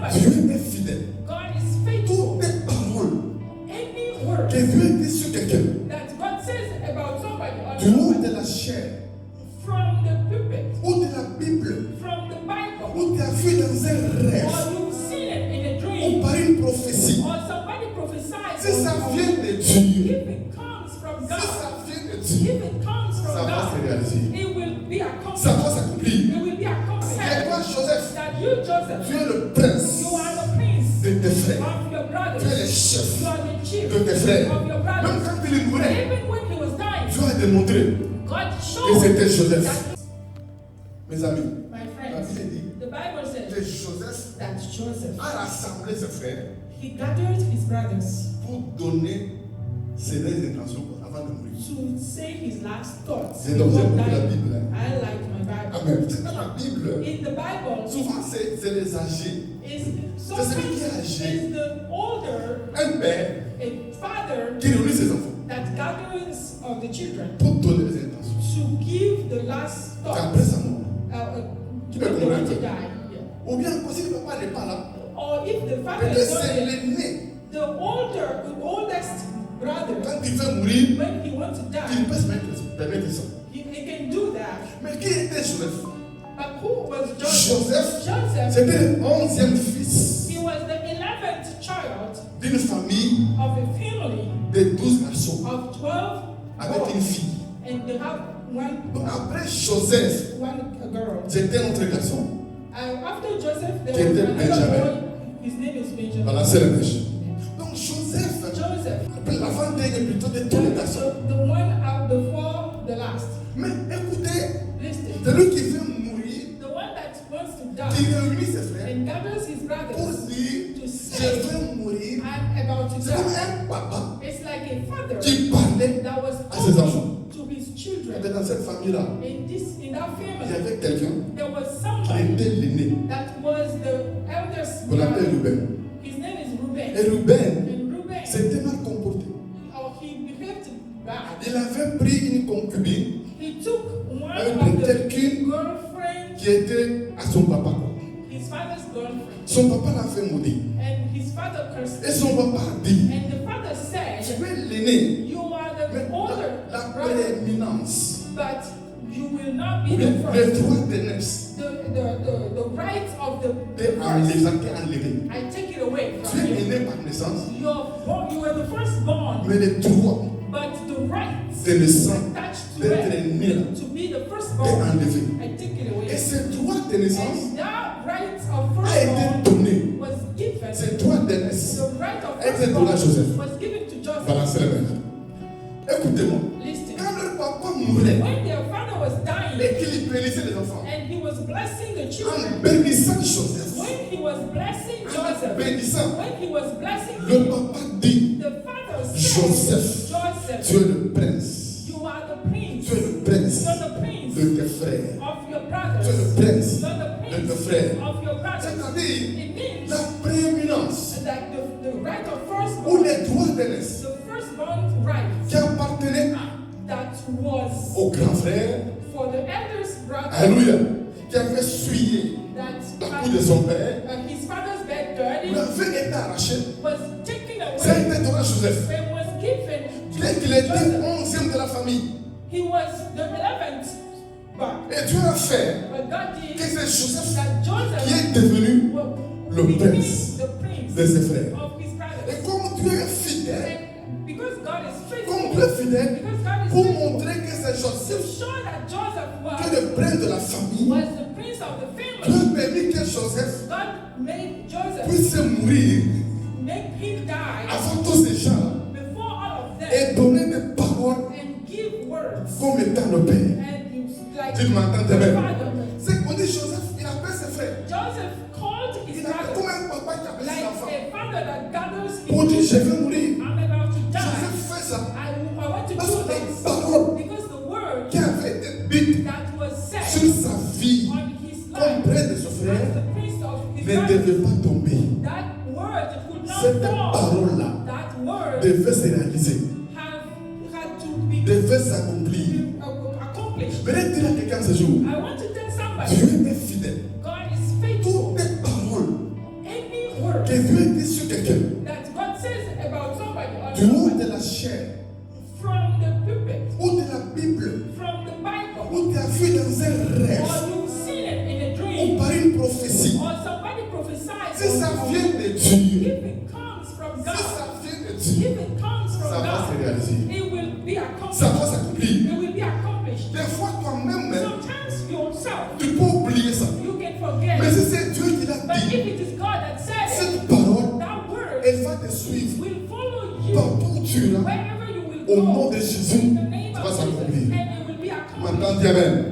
somebody, Dieu est fidèle. God is faithful. Toutes les paroles Any word que Dieu dit sur quelqu'un, that God says about somebody or du haut somebody, de la chair, from the pulpit, ou de la Bible, from the Bible, ou tu as vu dans un rêve, or you've seen it in a ou dream, par une prophétie, or somebody prophesies, si ça or vient de Dieu, if it comes from si God, ça vient de if Dieu, it comes ça from va se God, réaliser. it will be Ça accomplished. va s'accomplir. It will be Et accomplished. toi, Joseph, That you, Joseph, tu es le prince you are the prince de tes frères. of your Tu es le brothers. chef You are the chief de tes frères. of your Même brothers. quand il mourait, Even when he was dying, Dieu a démontré God que showed c'était Joseph. that, Mes amis, my la friends, Bible dit the Bible que says Joseph that Joseph, a rassemblé ses frères he gathered his brothers pour donner ses vraies intentions avant de mourir. to say his last thoughts. C'est donc before j'aime beaucoup la dying. Bible. Hein. I like my Bible. Amen. C'est dans la Bible. In the Bible, Souvent, c'est les âgés. sometimes celui qui est âgé. it's the older, Un père a father qui réunit ses enfants that gathers of the children pour donner les intentions. to give the last Après thoughts sa mort. to Tu peux when they want to comprendre. die. Yeah. Ou bien, si le papa n'est pas là, Or if the father peut-être is not c'est there, l'aîné. the oldest brother, Quand il veut mourir, when he wants to il die, peut se permettre ça. he can do that. Mais qui était Joseph? But who was Joseph? Joseph, Joseph, c'était le 11e fils he was the 11th child d'une famille of a family de 12 garçons of 12 avec une boys, fille. and they have Donc après Joseph, one girl. c'était un autre garçon. After Joseph, Qui there was était another Benjamin. boy. His name is Benjamin. Voilà, c'est la mèche. Donc Joseph, Joseph, l'avant-dernier plutôt de tous les garçons. the one out before the last. Mais écoutez, Listen, celui qui veut mourir, the one that wants to qui die réunit ses frères and gathers his pour brothers dire, to je say, veux mourir. I'm about to C'est comme die. un papa It's like a father qui parlait that was à ses enfants. talking to his Et children. dans cette famille-là, In that il y family, avait quelqu'un there was qui somebody était l'aîné. that was the eldest On l'appelle brother. Ruben. His name is Et Reuben. Ruben And Reuben, s'était mal comporté. he behaved bad. Il avait pris une concubine He took one Un of the quelqu'un girlfriend, qui était à son papa. his father's girlfriend, Son papa l'a fait maudire. and his father cursed Et him. son papa a dit, And the father tu said, es l'aîné, you are mais the older la brother, prééminence, but you will not ou be bien the le first. droit d'aînesse, The right of the t'es first, enlevé. I take it away Tu from es you. aîné par naissance, You were the firstborn, mais le droit but the rights de naissance attached to d'être it né là to be the est firstborn, enlevé. I take it Et away. ce droit de naissance And that right of a été firstborn donné. was given. Ce droit d'aînesse The right of a été donné à firstborn Joseph. was given to Joseph. Voilà, c'est la même. Écoutez-moi. Listen, Quand leur papa mourait when their father was dying et qu'il bénissait les enfants, and he was blessing the en children, bénissant Joseph, when he was blessing en Joseph, bénissant, when he was blessing le him, papa dit, the father said, Joseph, Joseph, tu es le prince, you are the prince. tu es le prince You're the prince de tes frères, of your tu es brothers. le prince You're the de tes prince frères. of your brothers. C'est-à-dire It means la prééminence that the right of ou firstborn, les droits d'aînesse the firstborn right qui appartenaient that was au grand frère, for the eldest brother, alléluia, qui avait souillé that la coupe de son père, his father's bed dirty, lui avait été arraché. was taken Ça a away été donné à Joseph. and was given Dès to qu'il était Joseph. 11e de la famille. He was the 11th, but Et Dieu a fait God did que c'est Joseph that qui Joseph est devenu le became prince the prince de ses frères. of his brothers. Et comme Dieu est fidèle, And because God is comme faithful, Dieu est fidèle, because God is pour faithful, montrer que c'est to Joseph show that Joseph qui est le prince de la famille, was the prince of the family, Dieu permet que Joseph God made Joseph puisse mourir make him die avant tous ces gens before all of them et donner des paroles and give words comme étant le Père. and you like Tu m'entends the bien? father. C'est qu'on dit Joseph, il appelle ses frères. Joseph called his Il appelle comme brothers un papa qui appelle ses like enfants. a father that gathers Pour dire, his je vais mourir. I'm about to die. Joseph fait ça. I want to Parce do que la this parole because the word qui avait été dite that was said sur sa vie on his comme life près de son as frère the prince of his ne life, devait pas tomber. that word could Cette not fall. parole-là That word devait se réaliser, had to be devait s'accomplir. accomplished. Venez dire à quelqu'un ce jour, I want to tell somebody, Dieu est fidèle. God is faithful. Toutes les paroles Any word que Dieu dit sur quelqu'un, that God says about somebody or du haut somebody de la chair, from the pulpit, ou de la Bible, from the Bible, ou tu as vu dans un rêve, or you've seen it in a ou dream, par une prophétie, or somebody prophesied, si ça or vient de Dieu, if it comes from si God, ça vient de Dieu, if it comes ça from va se God, réaliser. it will be Ça accomplished. va s'accomplir. It will be accomplished. Des fois, toi-même, Sometimes yourself, tu peux oublier ça. you can forget. Mais si c'est Dieu qui l'a But dit, if it is God that said it, cette parole, that word elle va te suivre will follow you partout où tu iras. wherever you will Au go. nom de Jésus, In the name ça of va Jesus, s'accomplir. and it will be accomplished. Maintenant, dis Amen.